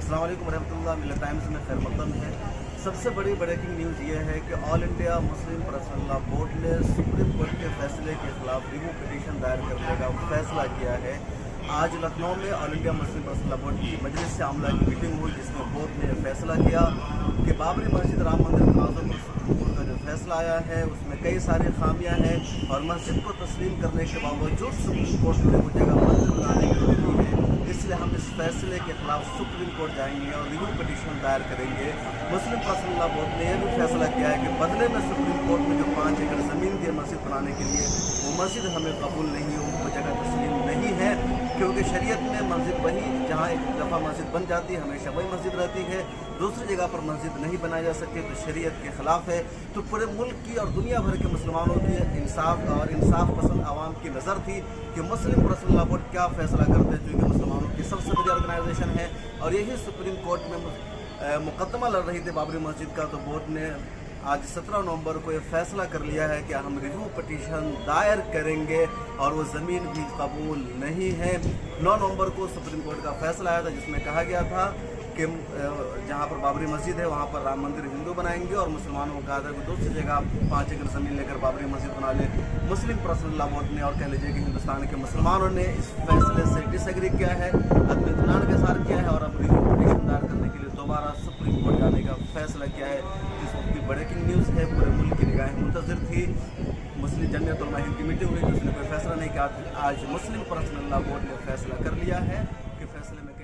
अस्सलाम वालेकुम रहमतुल्लाह। मिल्लत टाइम्स में खैर मक़दम है। सबसे बड़ी ब्रेकिंग न्यूज़ ये है कि all India Muslim personal law board ने सुप्रीम कोर्ट के फैसले के खिलाफ रिव्यू पिटीशन दायर करने का फैसला किया है। आज लखनऊ में all India Muslim personal law board की मजलिस आमला की मीटिंग हुई, जिसमें बोर्ड ने फैसला किया कि बाबरी मस्जिद राम मंदिर तनाज़ुर पर सुप्रीम कोर्ट का जो फैसला आया है उसमें कई सारी खामियां हैं और मस्जिद को तस्लीम करने के बावजूद सुप्रीम कोर्ट ने वो जगह मंदिर बनाने के लिए दी है। इसलिए हम इस फैसले के खिलाफ सुप्रीम कोर्ट जाएंगे और रिव्यू पिटीशन दायर करेंगे। मुस्लिम पर्सनल लॉ बोर्ड ने यह भी फैसला किया है कि बदले में सुप्रीम कोर्ट ने जो 5 एकड़ ज़मीन दी मस्जिद बनाने के लिए, वो मस्जिद हमें कबूल नहीं हो, वो जगह तस्लीम नहीं है, क्योंकि शरीयत में मस्जिद वही जहाँ एक दफ़ा मस्जिद बन जाती है हमेशा वही मस्जिद रहती है, दूसरी जगह पर मस्जिद नहीं बनाई जा सकती, तो शरीयत के ख़िलाफ़ है। तो पूरे मुल्क की और दुनिया भर के मुसलमानों की इंसाफ पसंद आवाम की नज़र थी कि मुस्लिम पर्सनल लॉ बोर्ड क्या फ़ैसला करते हैं, क्योंकि मुसलमानों की सबसे बड़ी ऑर्गेनाइजेशन है और यही सुप्रीम कोर्ट में मुकदमा लड़ रही थी बाबरी मस्जिद का। तो बोर्ड ने आज 17 नवंबर को ये फैसला कर लिया है कि हम रिव्यू पिटीशन दायर करेंगे और वो ज़मीन भी कबूल नहीं है। 9 नवंबर को सुप्रीम कोर्ट का फैसला आया था, जिसमें कहा गया था कि जहाँ पर बाबरी मस्जिद है वहाँ पर राम मंदिर हिंदू बनाएंगे और मुसलमानों को कहा था कि दूसरी जगह 5 एकड़ ज़मीन लेकर बाबरी मस्जिद बना ले। मुस्लिम पर्सनल लॉ बोर्ड ने और कह लीजिए कि हिंदुस्तान के मुसलमानों ने इस फैसले से डिसएग्री किया है, अदम इत्मीनान के साथ किया है और अब रिव्यू पिटीशन दायर करने के लिए दोबारा सुप्रीम कोर्ट जाने का फैसला किया है। इस वक्त की ब्रेकिंग न्यूज़ है, पूरे मुल्क की निगाहें मुंतज़िर थी। मुस्लिम जमीयत उलमा हिंद की मीटिंग हुई, उसने कोई फैसला नहीं किया। आज मुस्लिम पर्सनल लॉ बोर्ड ने फैसला कर लिया है कि फैसले में